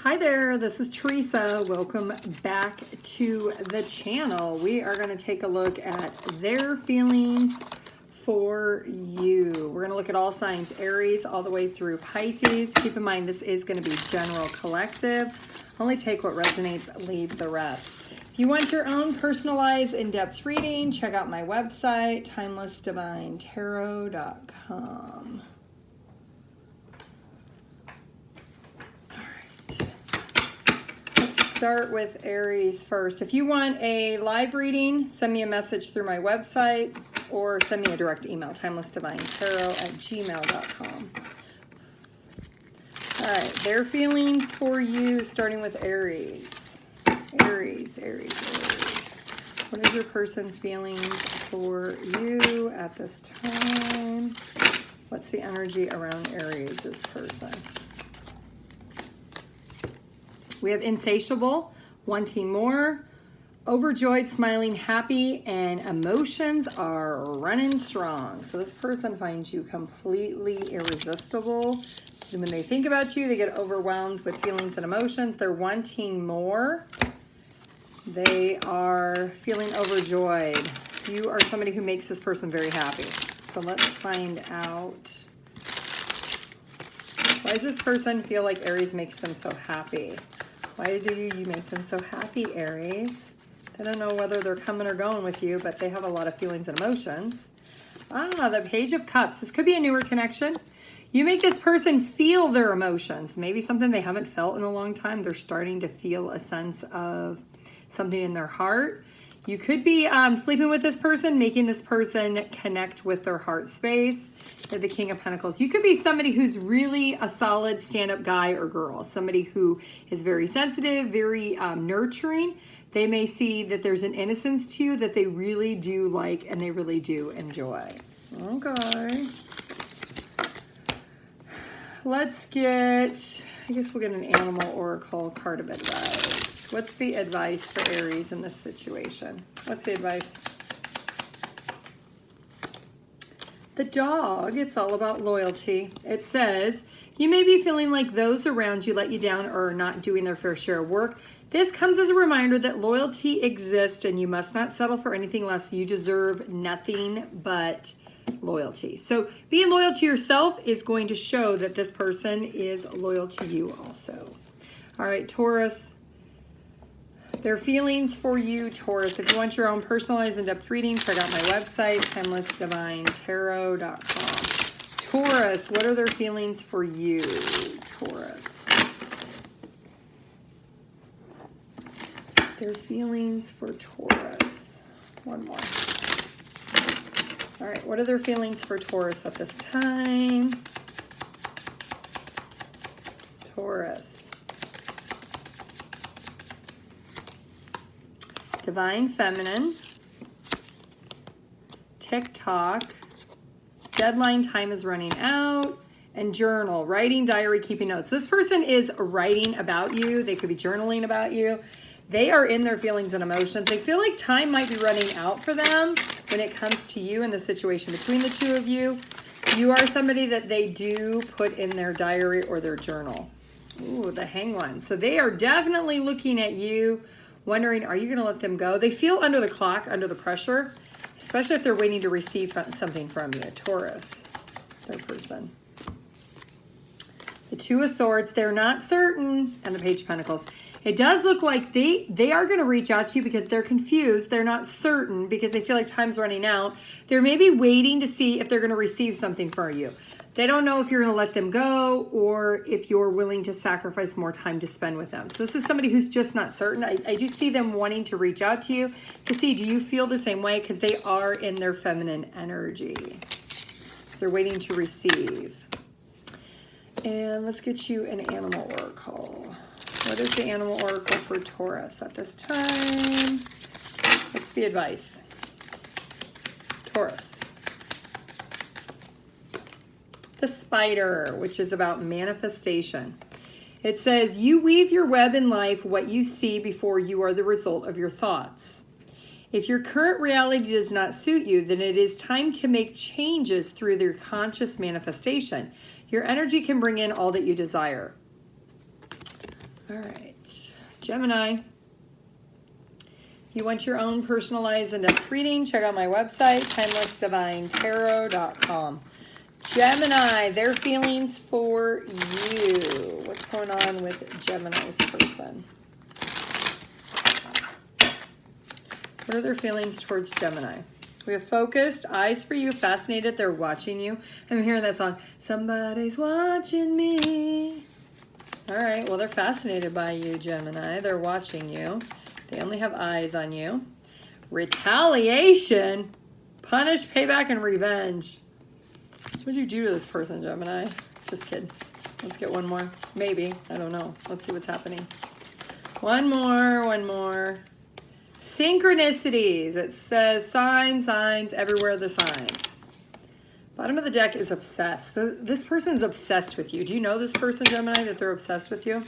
Hi there, this is Teresa. Welcome back to the channel. We are going to take a look at their feelings for you. We're going to look at all signs, Aries all the way through Pisces. Keep in mind this is going to be general collective. Only take what resonates, leave the rest. If you want your own personalized in-depth reading, check out my website, TimelessDivineTarot.com. Start with Aries first. If you want a live reading, send me a message through my website or send me a direct email, TimelessDivineTarot@gmail.com. All right, their feelings for you, starting with Aries. Aries. What is your person's feelings for you at this time? What's the energy around Aries, this person? We have insatiable, wanting more, overjoyed, smiling, happy, and emotions are running strong. So this person finds you completely irresistible. And when they think about you, they get overwhelmed with feelings and emotions. They're wanting more. They are feeling overjoyed. You are somebody who makes this person very happy. So let's find out. Why does this person feel like Aries makes them so happy? Why do you make them so happy, Aries? I don't know whether they're coming or going with you, but they have a lot of feelings and emotions. The Page of Cups. This could be a newer connection. You make this person feel their emotions. Maybe something they haven't felt in a long time. They're starting to feel a sense of something in their heart. You could be sleeping with this person, making this person connect with their heart space. They're the King of Pentacles. You could be somebody who's really a solid stand-up guy or girl, somebody who is very sensitive, very nurturing. They may see that there's an innocence to you that they really do like and they really do enjoy. Okay. Let's get, I guess we'll get an animal oracle card of advice. What's the advice for Aries in this situation? What's the advice? The dog, it's all about loyalty. It says, you may be feeling like those around you let you down or are not doing their fair share of work. This comes as a reminder that loyalty exists and you must not settle for anything less. You deserve nothing but loyalty. So being loyal to yourself is going to show that this person is loyal to you also. All right, Taurus. Their feelings for you, Taurus. If you want your own personalized in-depth reading, check out my website, TimelessDivineTarot.com. Taurus, what are their feelings for you, Taurus? Their feelings for Taurus. One more. All right, what are their feelings for Taurus at this time? Taurus. Divine Feminine, TikTok, deadline time is running out, and journal, writing, diary, keeping notes. This person is writing about you. They could be journaling about you. They are in their feelings and emotions. They feel like time might be running out for them when it comes to you and the situation between the two of you. You are somebody that they do put in their diary or their journal. Ooh, the Hanged One. So they are definitely looking at you, wondering, are you going to let them go? They feel under the clock, under the pressure, especially if they're waiting to receive something from you. Taurus, their person. The Two of Swords, they're not certain, and the Page of Pentacles. It does look like they are going to reach out to you because they're confused. They're not certain because they feel like time's running out. They're maybe waiting to see if they're going to receive something from you. They don't know if you're going to let them go or if you're willing to sacrifice more time to spend with them. So this is somebody who's just not certain. I do see them wanting to reach out to you to see, do you feel the same way? Because they are in their feminine energy. So they're waiting to receive. And let's get you an animal oracle. What is the animal oracle for Taurus at this time? What's the advice? Taurus. The Spider, which is about manifestation. It says, you weave your web in life. What you see before you are the result of your thoughts. If your current reality does not suit you, then it is time to make changes through their conscious manifestation. Your energy can bring in all that you desire. All right, Gemini. You want your own personalized in-depth reading? Check out my website, TimelessDivineTarot.com. Gemini, their feelings for you. What's going on with Gemini's person? What are their feelings towards Gemini? We have focused, eyes for you, fascinated, they're watching you. I'm hearing that song, somebody's watching me. All right, well, they're fascinated by you, Gemini. They're watching you. They only have eyes on you. Retaliation, punish, payback, and revenge. What did you do to this person, Gemini? Just kidding. Let's get one more. Maybe. I don't know. Let's see what's happening. One more. Synchronicities. It says signs, everywhere the signs. Bottom of the deck is obsessed. This person is obsessed with you. Do you know this person, Gemini, that they're obsessed with you?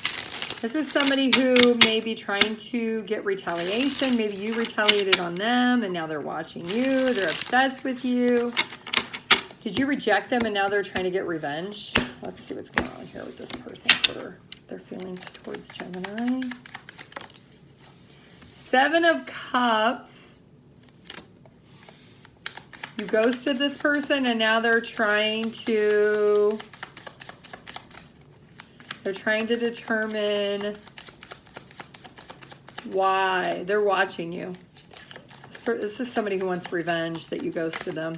This is somebody who may be trying to get retaliation. Maybe you retaliated on them and now they're watching you. They're obsessed with you. Did you reject them and now they're trying to get revenge? Let's see what's going on here with this person for their feelings towards Gemini. Seven of Cups. You ghosted this person and now they're trying to determine why. They're watching you. This is somebody who wants revenge that you ghosted them.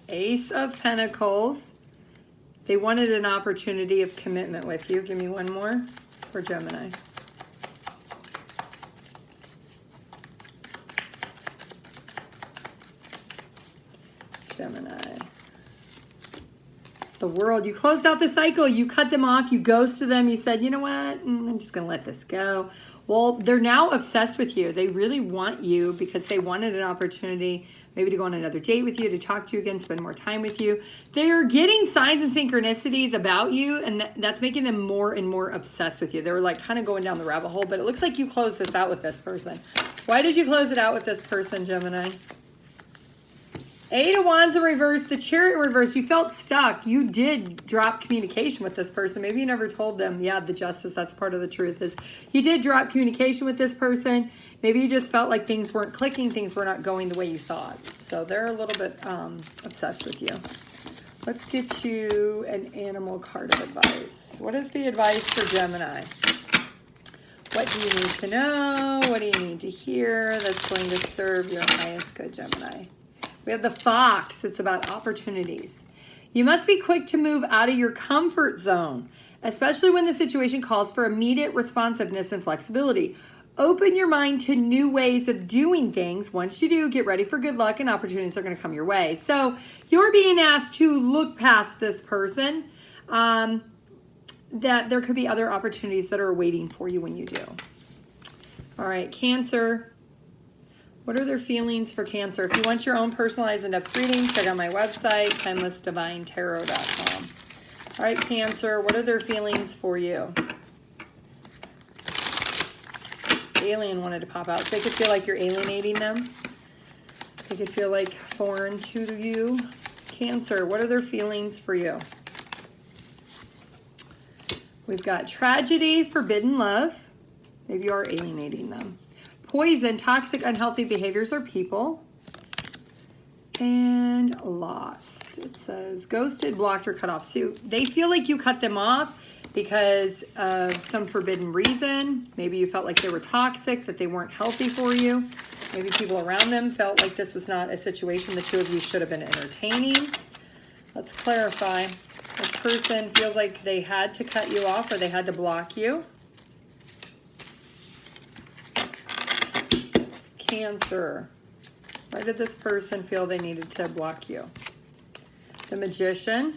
Ace of Pentacles. They wanted an opportunity of commitment with you. Give me one more for Gemini. Gemini. The World. You closed out the cycle. You cut them off. You ghosted them. You said, you know what? I'm just going to let this go. Well, they're now obsessed with you. They really want you because they wanted an opportunity maybe to go on another date with you, to talk to you again, spend more time with you. They're getting signs and synchronicities about you, and that's making them more and more obsessed with you. They were like kind of going down the rabbit hole, but it looks like you closed this out with this person. Why did you close it out with this person, Gemini? Eight of Wands in reverse, the Chariot in reverse. You felt stuck. You did drop communication with this person. Maybe you never told them. Yeah, the Justice, that's part of the truth, is you did drop communication with this person. Maybe you just felt like things weren't clicking, things were not going the way you thought. So they're a little bit obsessed with you. Let's get you an animal card of advice. What is the advice for Gemini? What do you need to know? What do you need to hear that's going to serve your highest good, Gemini? We have the Fox. It's about opportunities. You must be quick to move out of your comfort zone, especially when the situation calls for immediate responsiveness and flexibility. Open your mind to new ways of doing things. Once you do, get ready for good luck and opportunities are going to come your way. So you're being asked to look past this person, that there could be other opportunities that are waiting for you when you do. All right, Cancer. What are their feelings for Cancer? If you want your own personalized in-depth reading, check out my website, TimelessDivineTarot.com. All right, Cancer, what are their feelings for you? Alien wanted to pop out. So they could feel like you're alienating them. They could feel like foreign to you. Cancer, what are their feelings for you? We've got tragedy, forbidden love. Maybe you are alienating them. Poison, toxic, unhealthy behaviors or people. And lost. It says ghosted, blocked, or cut off. So they feel like you cut them off because of some forbidden reason. Maybe you felt like they were toxic, that they weren't healthy for you. Maybe people around them felt like this was not a situation the two of you should have been entertaining. Let's clarify. This person feels like they had to cut you off or they had to block you. Cancer. Why did this person feel they needed to block you? The Magician.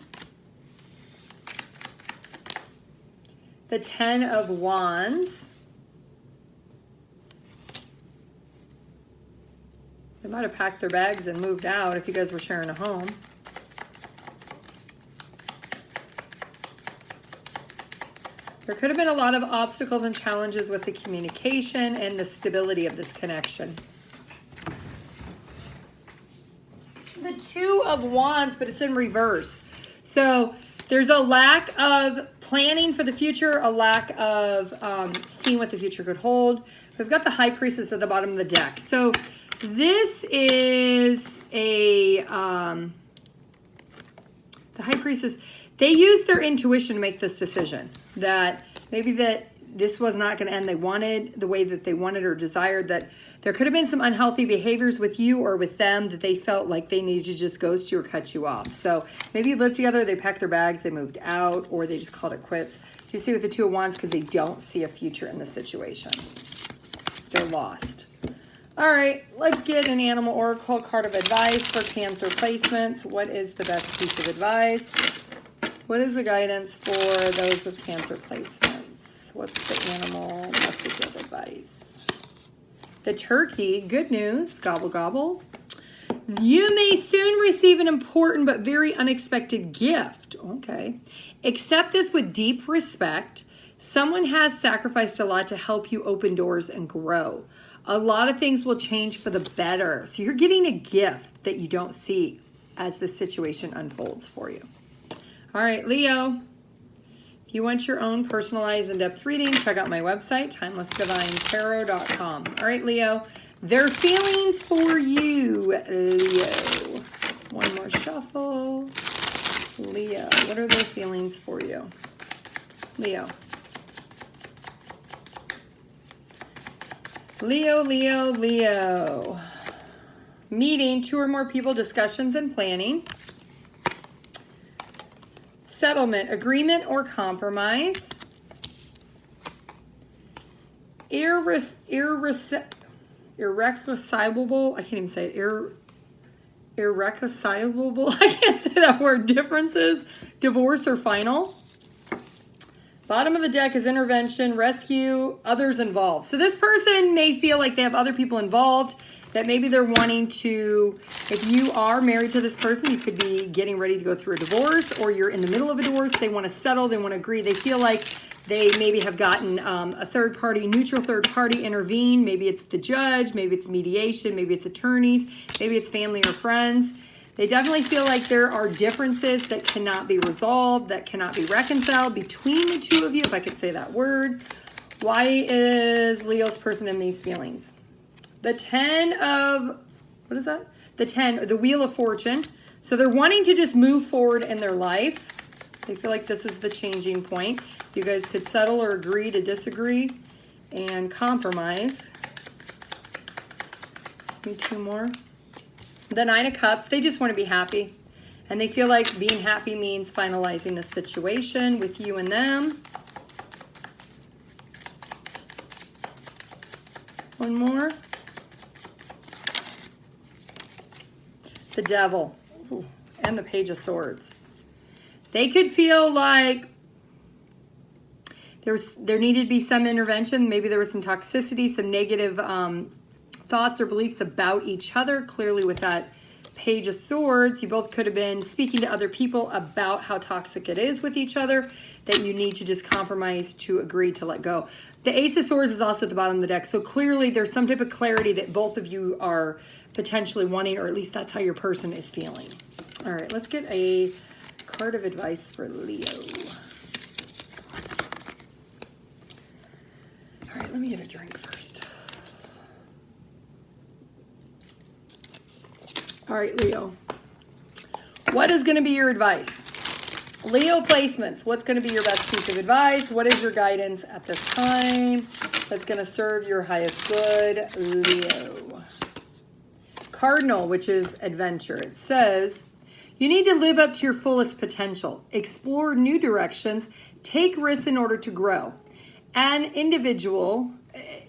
The Ten of Wands. They might have packed their bags and moved out if you guys were sharing a home. There could have been a lot of obstacles and challenges with the communication and the stability of this connection. The Two of Wands, but it's in reverse. So There's a lack of planning for the future, a lack of seeing what the future could hold. We've got the High Priestess at the bottom of the deck. So this is a, the High Priestess, they used their intuition to make this decision. That maybe that this was not going to end they wanted, the way that they wanted or desired, that there could have been some unhealthy behaviors with you or with them that they felt like they needed to just ghost you or cut you off. So maybe you lived together, they packed their bags, they moved out, or they just called it quits. You see with the Two of Wands because they don't see a future in the situation. They're lost. All right, let's get an animal oracle card of advice for Cancer placements. What is the best piece of advice? What is the guidance for those with Cancer placements? What's the animal message of advice? The turkey, good news, gobble gobble. You may soon receive an important but very unexpected gift. Okay. Accept this with deep respect. Someone has sacrificed a lot to help you open doors and grow. A lot of things will change for the better. So you're getting a gift that you don't see as the situation unfolds for you. All right, Leo. If you want your own personalized in-depth reading, check out my website, TimelessDivineTarot.com. All right, Leo, their feelings for you, Leo. One more shuffle. Leo, what are their feelings for you? Leo. Leo, Leo, Leo. Meeting, 2 or more people, discussions and planning. Settlement, agreement or compromise. Irreconcilable, I can't even say it. Irreconcilable, I can't say that word. Differences, divorce or final. Bottom of the deck is intervention, rescue, others involved. So this person may feel like they have other people involved, that maybe they're wanting to, if you are married to this person, you could be getting ready to go through a divorce, or you're in the middle of a divorce, they want to settle, they want to agree, they feel like they maybe have gotten a third party, neutral third party intervene. Maybe it's the judge, maybe it's mediation, maybe it's attorneys, maybe it's family or friends. They definitely feel like there are differences that cannot be resolved, that cannot be reconciled between the two of you, if I could say that word. Why is Leo's person in these feelings? The 10 of, what is that? The 10, the Wheel of Fortune. So they're wanting to just move forward in their life. They feel like this is the changing point. You guys could settle or agree to disagree and compromise. Need 2 more. The 9 of Cups, they just want to be happy. And they feel like being happy means finalizing the situation with you and them. One more. The Devil. Ooh, and the Page of Swords. They could feel like there needed to be some intervention. Maybe there was some toxicity, some negative thoughts or beliefs about each other. Clearly with that Page of Swords, you both could have been speaking to other people about how toxic it is with each other, that you need to just compromise to agree to let go. The Ace of Swords is also at the bottom of the deck. So clearly there's some type of clarity that both of you are potentially wanting, or at least that's how your person is feeling. All right, let's get a card of advice for Leo. All right, let me get a drink first. All right, Leo. What is going to be your advice? Leo placements. What's going to be your best piece of advice? What is your guidance at this time that's going to serve your highest good, Leo? Cardinal, which is adventure. It says, you need to live up to your fullest potential. Explore new directions. Take risks in order to grow.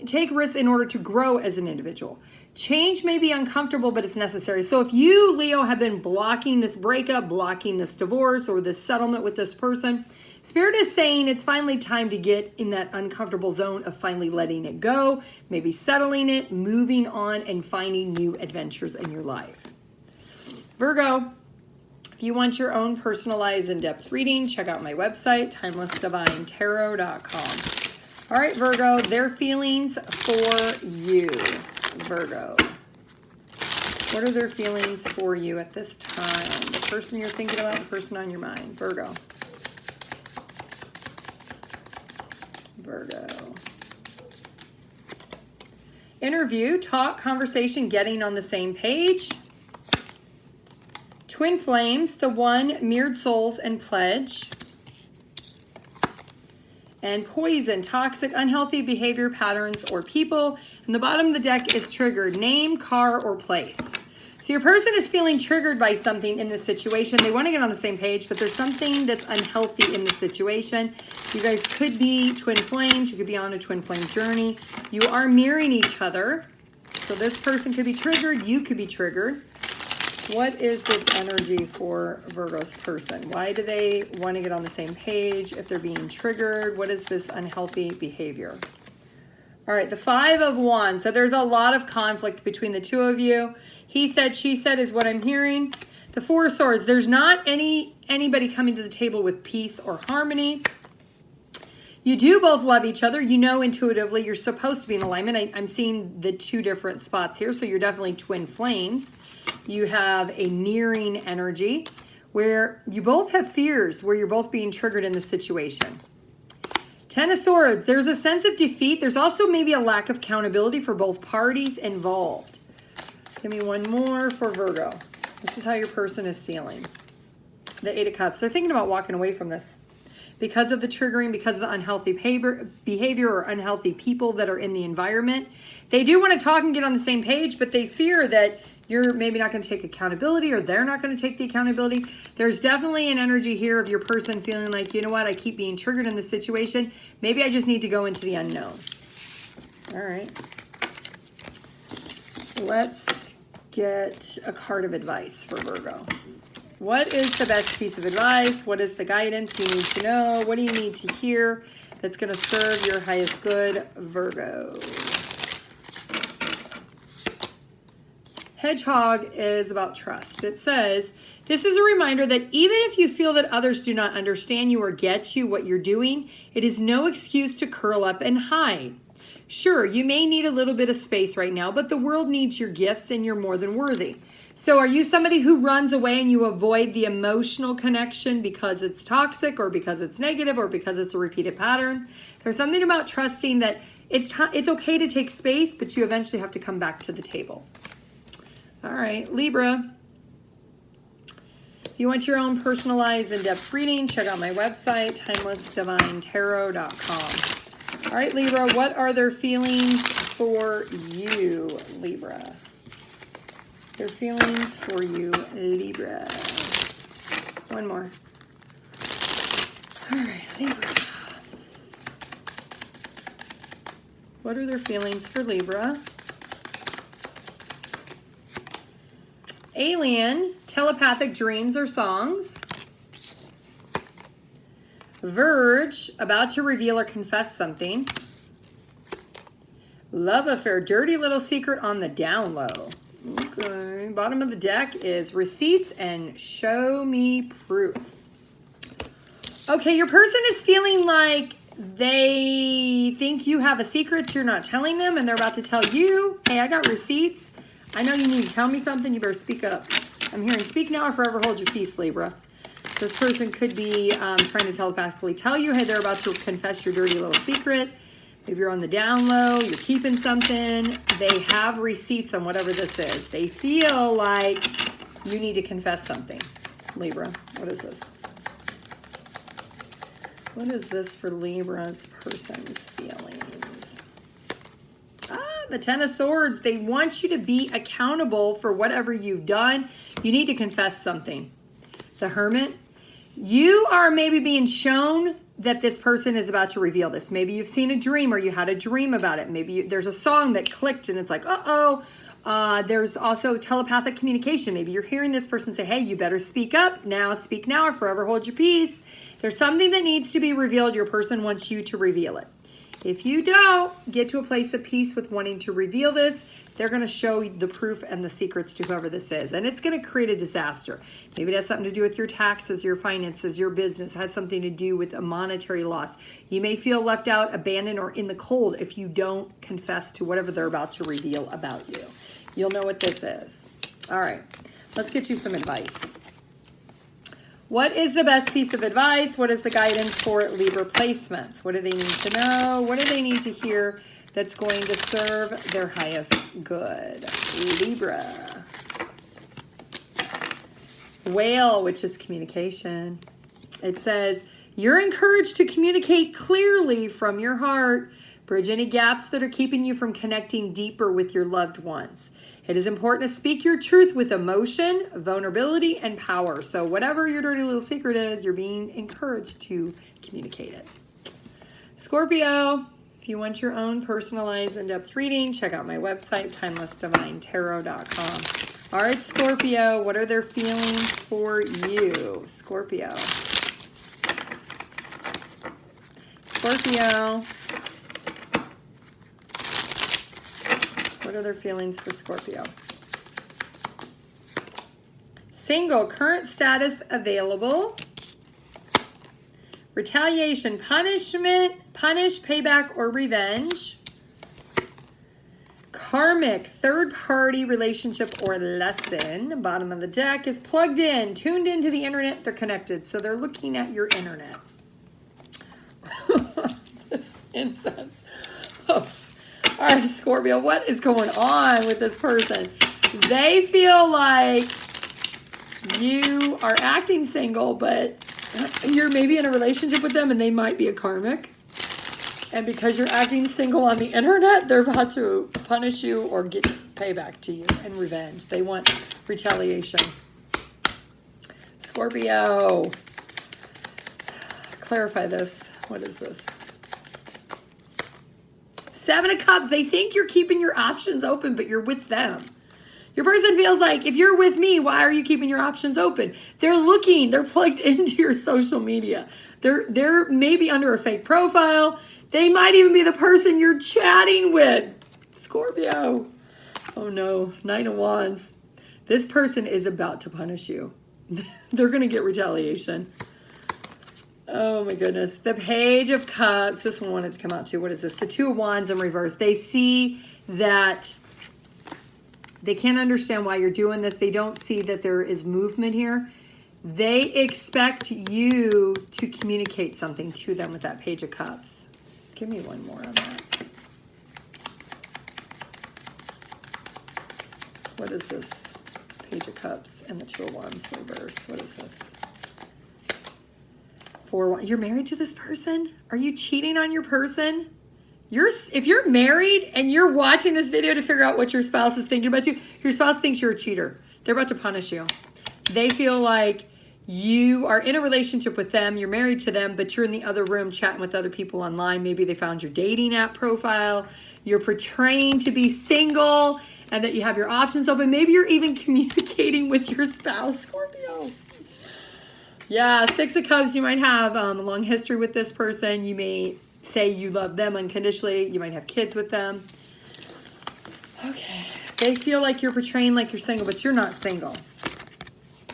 Take risks in order to grow as an individual. Change may be uncomfortable, but it's necessary. So if you, Leo, have been blocking this breakup, blocking this divorce, or this settlement with this person, Spirit is saying it's finally time to get in that uncomfortable zone of finally letting it go, maybe settling it, moving on, and finding new adventures in your life. Virgo, if you want your own personalized in-depth reading, check out my website, TimelessDivineTarot.com. All right, Virgo, their feelings for you. Virgo, what are their feelings for you at this time? The person you're thinking about, the person on your mind. Virgo. Virgo. Interview, talk, conversation, getting on the same page. Twin flames, the one, mirrored souls, and pledge. And poison, toxic, unhealthy behavior patterns or people. And the bottom of the deck is triggered, name, car, or place. So your person is feeling triggered by something in this situation. They want to get on the same page, but there's something that's unhealthy in the situation. You guys could be twin flames. You could be on a twin flame journey. You are mirroring each other. So this person could be triggered. You could be triggered. What is this energy for Virgo's person? Why do they want to get on the same page if they're being triggered? What is this unhealthy behavior? All right, the 5 of Wands. So there's a lot of conflict between the two of you. He said, she said is what I'm hearing. The 4 of Swords. There's not anybody coming to the table with peace or harmony. You do both love each other. You know intuitively you're supposed to be in alignment. I'm seeing the 2 different spots here. So you're definitely twin flames. You have a mirroring energy where you both have fears, where you're both being triggered in the situation. 10 of Swords, there's a sense of defeat. There's also maybe a lack of accountability for both parties involved. Give me one more for Virgo. This is how your person is feeling. The 8 of Cups. They're thinking about walking away from this because of the triggering, because of the unhealthy behavior or unhealthy people that are in the environment. They do want to talk and get on the same page, but they fear that you're maybe not going to take accountability or they're not going to take the accountability. There's definitely an energy here of your person feeling like, you know what, I keep being triggered in this situation. Maybe I just need to go into the unknown. All right. Let's get a card of advice for Virgo. What is the best piece of advice? What is the guidance you need to know? What do you need to hear that's going to serve your highest good, Virgo? Hedgehog is about trust. It says, this is a reminder that even if you feel that others do not understand you or get you what you're doing, it is no excuse to curl up and hide. Sure, you may need a little bit of space right now, but the world needs your gifts and you're more than worthy. So are you somebody who runs away and you avoid the emotional connection because it's toxic or because it's negative or because it's a repeated pattern? There's something about trusting that it's okay to take space, but you eventually have to come back to the table. All right, Libra. If you want your own personalized in-depth reading, check out my website, TimelessDivineTarot.com. All right, Libra, what are their feelings for you, Libra? Their feelings for you, Libra. One more. All right, Libra. What are their feelings for Libra? Alien, telepathic dreams or songs. Verge, about to reveal or confess something. Love affair, dirty little secret on the down low. Okay, bottom of the deck is receipts and show me proof. Okay, your person is feeling like they think you have a secret you're not telling them and they're about to tell you, hey, I got receipts. I know you need to tell me something. You better speak up. I'm hearing speak now or forever hold your peace, Libra. This person could be trying to telepathically tell you, hey, they're about to confess your dirty little secret. If you're on the down low, you're keeping something. They have receipts on whatever this is. They feel like you need to confess something. Libra, what is this? What is this for Libra's person's feelings? The 10 of Swords, they want you to be accountable for whatever you've done. You need to confess something. The Hermit, you are maybe being shown that this person is about to reveal this. Maybe you've seen a dream or you had a dream about it. Maybe there's a song that clicked and it's like, uh-oh. There's also telepathic communication. Maybe you're hearing this person say, hey, you better speak up now, speak now or forever hold your peace. There's something that needs to be revealed. Your person wants you to reveal it. If you don't get to a place of peace with wanting to reveal this, they're going to show the proof and the secrets to whoever this is. And it's going to create a disaster. Maybe it has something to do with your taxes, your finances, your business. It has something to do with a monetary loss. You may feel left out, abandoned, or in the cold if you don't confess to whatever they're about to reveal about you. You'll know what this is. All right, let's get you some advice. What is the best piece of advice? What is the guidance for Libra placements? What do they need to know? What do they need to hear that's going to serve their highest good? Libra. Whale, which is communication. It says, you're encouraged to communicate clearly from your heart. Bridge any gaps that are keeping you from connecting deeper with your loved ones. It is important to speak your truth with emotion, vulnerability, and power. So whatever your dirty little secret is, you're being encouraged to communicate it. Scorpio, if you want your own personalized in-depth reading, check out my website, TimelessDivineTarot.com. All right, Scorpio, what are their feelings for you? Scorpio. Scorpio. What are their feelings for Scorpio? Single, current status available. Retaliation, punishment, punish, payback, or revenge. Karmic, third-party relationship or lesson. Bottom of the deck is plugged in, tuned into the internet. They're connected, so they're looking at your internet. This incense. Oh. All right, Scorpio, what is going on with this person? They feel like you are acting single, but you're maybe in a relationship with them and they might be a karmic. And because you're acting single on the internet, they're about to punish you or get payback to you and revenge. They want retaliation. Scorpio, clarify this. What is this? Seven of Cups, they think you're keeping your options open, but you're with them. Your person feels like, if you're with me, why are you keeping your options open? They're looking, they're plugged into your social media. They're maybe under a fake profile. They might even be the person you're chatting with. Scorpio. Oh no, Knight of Wands. This person is about to punish you. They're going to get retaliation. Oh my goodness. The Page of Cups. This one wanted to come out too. What is this? The Two of Wands in reverse. They see that they can't understand why you're doing this. They don't see that there is movement here. They expect you to communicate something to them with that Page of Cups. Give me one more on that. What is this? Page of Cups and the Two of Wands reverse. What is this? You're married to this person? Are you cheating on your person? If you're married and you're watching this video to figure out what your spouse is thinking about you, your spouse thinks you're a cheater. They're about to punish you. They feel like you are in a relationship with them, you're married to them, but you're in the other room chatting with other people online. Maybe they found your dating app profile. You're portraying to be single and that you have your options open. Maybe you're even communicating with your spouse, Scorpio. Yeah, Six of Cups, you might have a long history with this person. You may say you love them unconditionally. You might have kids with them. Okay. They feel like you're portraying like you're single, but you're not single.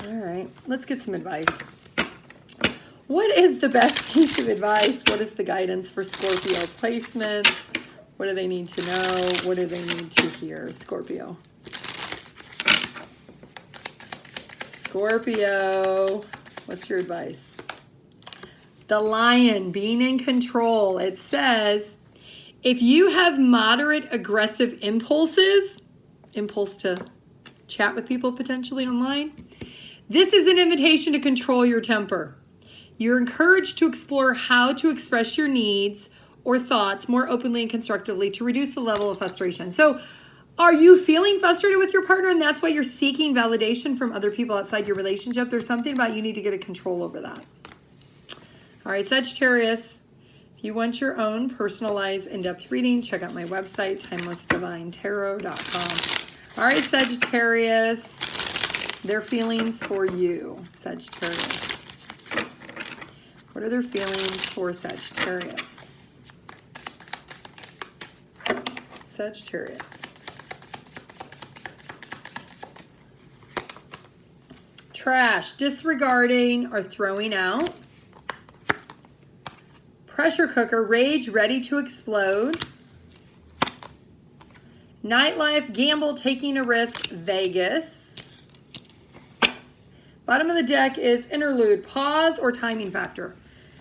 All right, let's get some advice. What is the best piece of advice? What is the guidance for Scorpio placements? What do they need to know? What do they need to hear, Scorpio? Scorpio, what's your advice? The Lion, being in control. It says, if you have moderate aggressive impulse to chat with people potentially online, this is an invitation to control your temper. You're encouraged to explore how to express your needs or thoughts more openly and constructively to reduce the level of frustration. So are you feeling frustrated with your partner and that's why you're seeking validation from other people outside your relationship? There's something about you need to get a control over that. All right, Sagittarius, if you want your own personalized in-depth reading, check out my website, TimelessDivineTarot.com. All right, Sagittarius, their feelings for you, Sagittarius. What are their feelings for Sagittarius? Sagittarius. Trash, disregarding or throwing out. Pressure cooker, rage, ready to explode. Nightlife, gamble, taking a risk, Vegas. Bottom of the deck is interlude, pause or timing factor.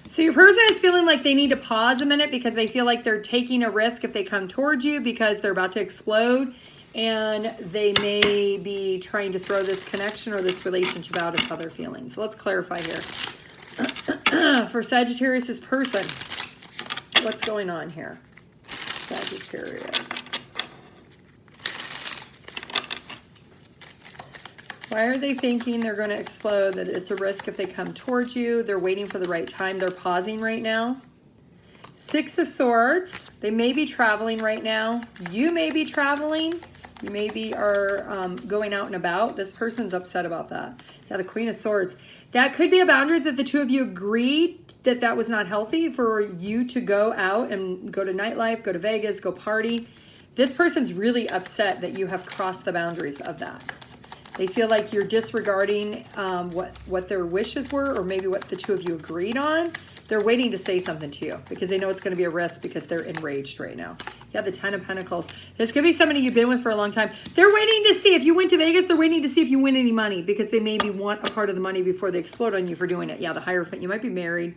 So your person is feeling like they need to pause a minute because they feel like they're taking a risk if they come towards you because they're about to explode, and they may be trying to throw this connection or this relationship out is how they're feeling. So let's clarify here. For Sagittarius' person, what's going on here? Sagittarius. Why are they thinking they're going to explode, that it's a risk if they come towards you? They're waiting for the right time. They're pausing right now. Six of Swords. They may be traveling right now. You may be traveling. You maybe are going out and about. This person's upset about that. Yeah, the Queen of Swords. That could be a boundary that the two of you agreed that that was not healthy for you to go out and go to nightlife, go to Vegas, go party. This person's really upset that you have crossed the boundaries of that. They feel like you're disregarding what their wishes were, or maybe what the two of you agreed on. They're waiting to say something to you because they know it's going to be a risk because they're enraged right now. You have the Ten of Pentacles. This could be somebody you've been with for a long time. They're waiting to see if you went to Vegas. They're waiting to see if you win any money because they maybe want a part of the money before they explode on you for doing it. Yeah, the Hierophant. You might be married.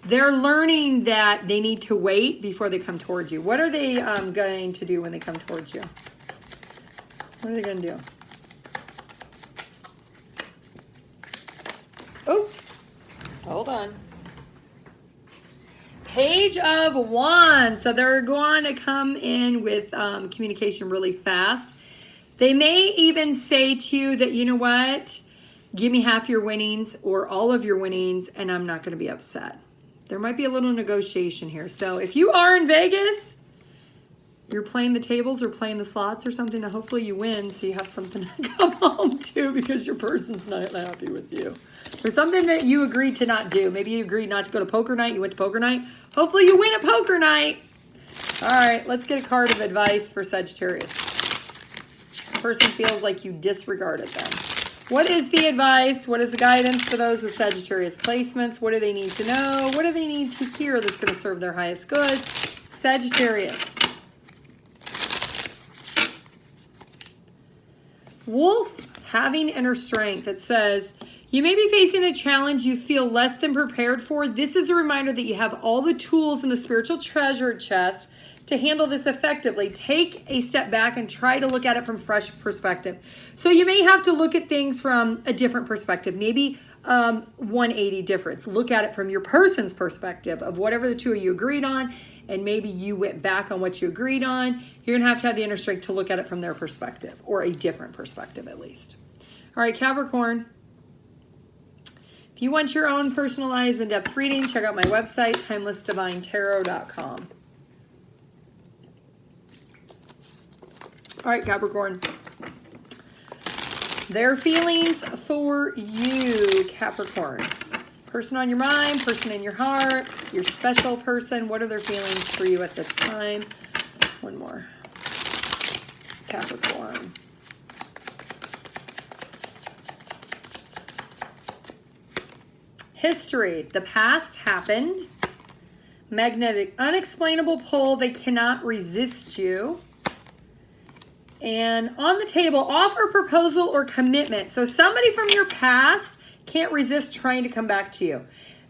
They're learning that they need to wait before they come towards you. What are they going to do when they come towards you? What are they going to do? Oh, hold on. Page of Wands. So they're going to come in with communication really fast. They may even say to you that, you know what, give me half your winnings or all of your winnings and I'm not going to be upset. There might be a little negotiation here. So if you are in Vegas, you're playing the tables or playing the slots or something, and hopefully you win so you have something to come home to because your person's not happy with you. For something that you agreed to not do. Maybe you agreed not to go to poker night. You went to poker night. Hopefully you win at poker night. All right, let's get a card of advice for Sagittarius. The person feels like you disregarded them. What is the advice? What is the guidance for those with Sagittarius placements? What do they need to know? What do they need to hear that's going to serve their highest good? Sagittarius. Wolf, having inner strength. It says, you may be facing a challenge you feel less than prepared for. This is a reminder that you have all the tools in the spiritual treasure chest to handle this effectively. Take a step back and try to look at it from fresh perspective. So you may have to look at things from a different perspective, maybe 180 difference. Look at it from your person's perspective of whatever the two of you agreed on, and maybe you went back on what you agreed on. You're going to have the inner strength to look at it from their perspective, or a different perspective at least. All right, Capricorn. If you want your own personalized in-depth reading, check out my website, TimelessDivineTarot.com. All right, Capricorn. Their feelings for you, Capricorn. Person on your mind, person in your heart, your special person. What are their feelings for you at this time? One more. Capricorn. History. The past happened. Magnetic, unexplainable pull. They cannot resist you. And on the table, offer, proposal, or commitment. So somebody from your past can't resist trying to come back to you.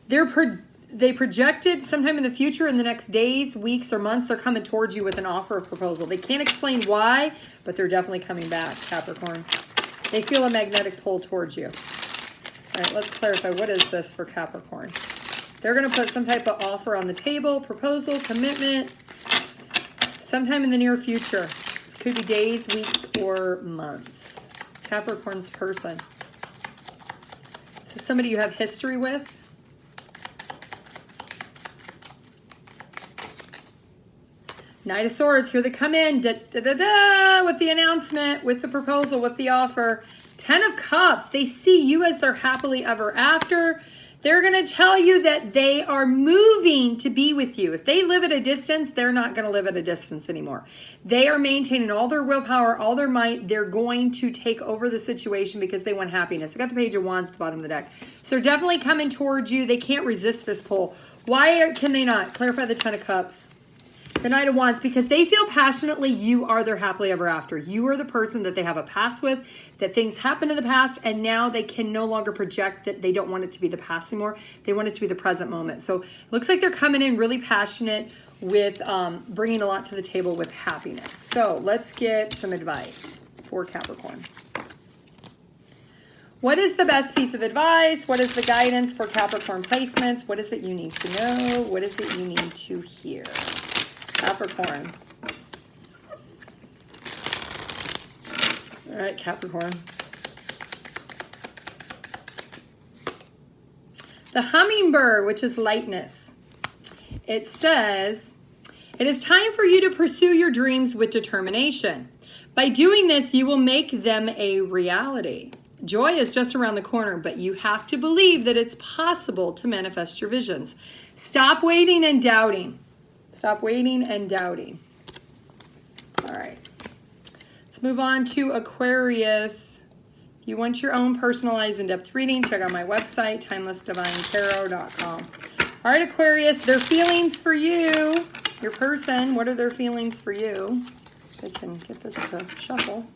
They projected sometime in the future, in the next days, weeks, or months, they're coming towards you with an offer or proposal. They can't explain why, but they're definitely coming back, Capricorn. They feel a magnetic pull towards you. All right, let's clarify. What is this for Capricorn? They're going to put some type of offer on the table, proposal, commitment, sometime in the near future. Could be days, weeks, or months. Capricorn's person. Is this somebody you have history with? Knight of Swords. Here they come in. Da, da, da, da, with the announcement, with the proposal, with the offer. Ten of Cups. They see you as their happily ever after. They're going to tell you that they are moving to be with you. If they live at a distance, they're not going to live at a distance anymore. They are maintaining all their willpower, all their might. They're going to take over the situation because they want happiness. We got the Page of Wands at the bottom of the deck. So they're definitely coming towards you. They can't resist this pull. Why can they not? Clarify the Ten of Cups. The Knight of Wands, because they feel passionately you are their happily ever after. You are the person that they have a past with, that things happened in the past, and now they can no longer project that they don't want it to be the past anymore. They want it to be the present moment. So it looks like they're coming in really passionate with bringing a lot to the table with happiness. So let's get some advice for Capricorn. What is the best piece of advice? What is the guidance for Capricorn placements? What is it you need to know? What is it you need to hear? Capricorn. All right, Capricorn. The hummingbird, which is lightness. It says, it is time for you to pursue your dreams with determination. By doing this, you will make them a reality. Joy is just around the corner, but you have to believe that it's possible to manifest your visions. Stop waiting and doubting. Stop waiting and doubting. All right. Let's move on to Aquarius. If you want your own personalized in-depth reading, check out my website, TimelessDivineTarot.com. All right, Aquarius, their feelings for you. Your person, what are their feelings for you? They can get this to shuffle.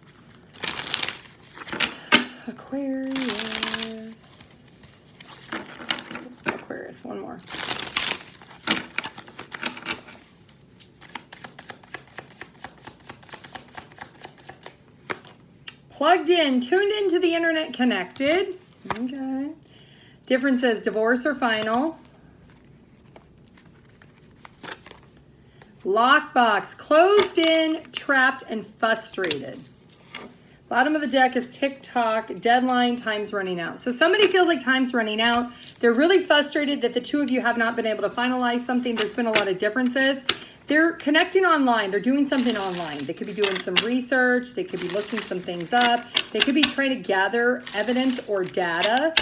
Aquarius, one more. Plugged in, tuned into the internet, connected. Okay. Differences, divorce or final. Lockbox, closed in, trapped, and frustrated. Bottom of the deck is TikTok, deadline, time's running out. So somebody feels like time's running out. They're really frustrated that the two of you have not been able to finalize something. There's been a lot of differences. They're connecting online. They're doing something online. They could be doing some research. They could be looking some things up. They could be trying to gather evidence or data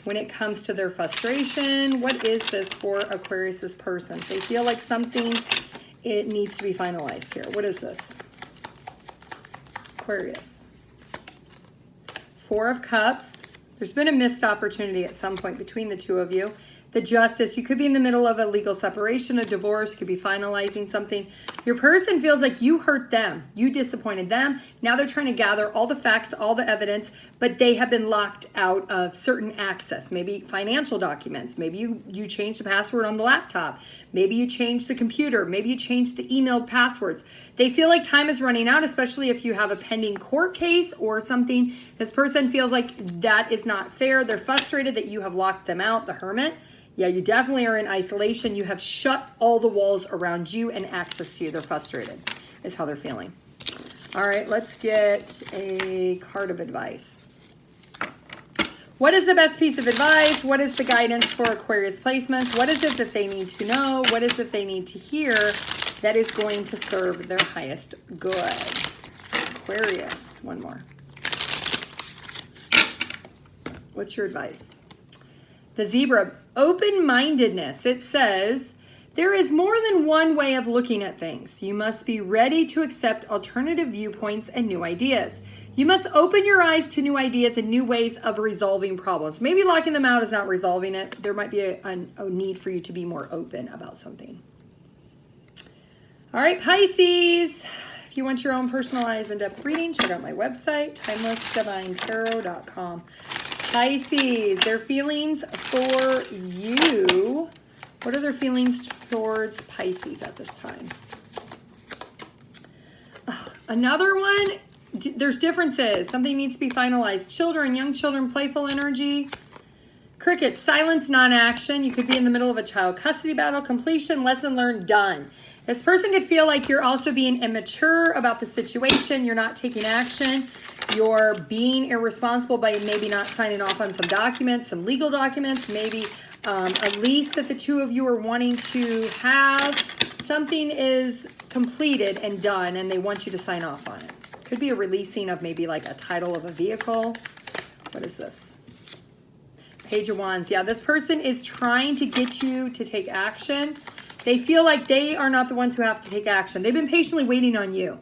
when it comes to their frustration. What is this for Aquarius's person? They feel like something, it needs to be finalized here. What is this? Aquarius. Four of Cups. There's been a missed opportunity at some point between the two of you. The Justice, you could be in the middle of a legal separation, a divorce, could be finalizing something. Your person feels like you hurt them. You disappointed them. Now they're trying to gather all the facts, all the evidence, but they have been locked out of certain access. Maybe financial documents. Maybe you changed the password on the laptop. Maybe you changed the computer. Maybe you changed the emailed passwords. They feel like time is running out, especially if you have a pending court case or something. This person feels like that is not fair. They're frustrated that you have locked them out, the Hermit. Yeah, you definitely are in isolation. You have shut all the walls around you and access to you. They're frustrated, is how they're feeling. All right, let's get a card of advice. What is the best piece of advice? What is the guidance for Aquarius placements? What is it that they need to know? What is it they need to hear that is going to serve their highest good? Aquarius, one more. What's your advice? The Zebra, open-mindedness. It says, there is more than one way of looking at things. You must be ready to accept alternative viewpoints and new ideas. You must open your eyes to new ideas and new ways of resolving problems. Maybe locking them out is not resolving it. There might be a need for you to be more open about something. All right, Pisces. If you want your own personalized in-depth reading, check out my website, TimelessDivineTarot.com. Pisces, their feelings for you. What are their feelings towards Pisces at this time? Another one, there's differences. Something needs to be finalized. Children, young children, playful energy. Cricket, silence, non-action. You could be in the middle of a child custody battle. Completion, lesson learned, done. This person could feel like you're also being immature about the situation. You're not taking action. You're being irresponsible by maybe not signing off on some documents, some legal documents, maybe a lease that the two of you are wanting to have. Something is completed and done, and they want you to sign off on it. Could be a releasing of maybe like a title of a vehicle. What is this? Page of Wands. Yeah, this person is trying to get you to take action. They feel like they are not the ones who have to take action. They've been patiently waiting on you.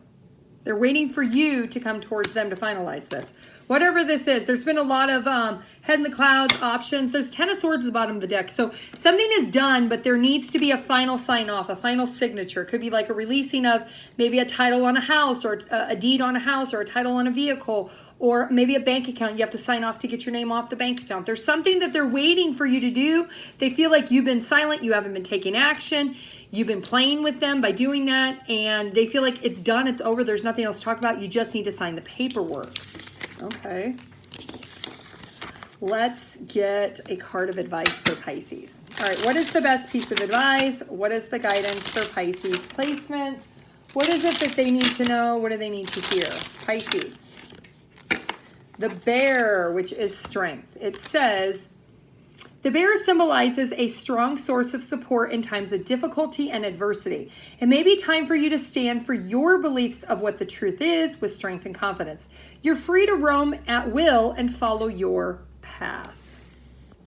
They're waiting for you to come towards them to finalize this. Whatever this is, there's been a lot of head in the clouds options. There's 10 of Swords at the bottom of the deck. So something is done, but there needs to be a final sign off, a final signature. It could be like a releasing of maybe a title on a house, or a deed on a house, or a title on a vehicle, or maybe a bank account. You have to sign off to get your name off the bank account. There's something that they're waiting for you to do. They feel like you've been silent. You haven't been taking action. You've been playing with them by doing that, and they feel like it's done, it's over, there's nothing else to talk about. You just need to sign the paperwork. Okay. Let's get a card of advice for Pisces. All right, what is the best piece of advice? What is the guidance for Pisces placements? What is it that they need to know? What do they need to hear? Pisces. The bear, which is strength. It says, the bear symbolizes a strong source of support in times of difficulty and adversity. It may be time for you to stand for your beliefs of what the truth is with strength and confidence. You're free to roam at will and follow your path.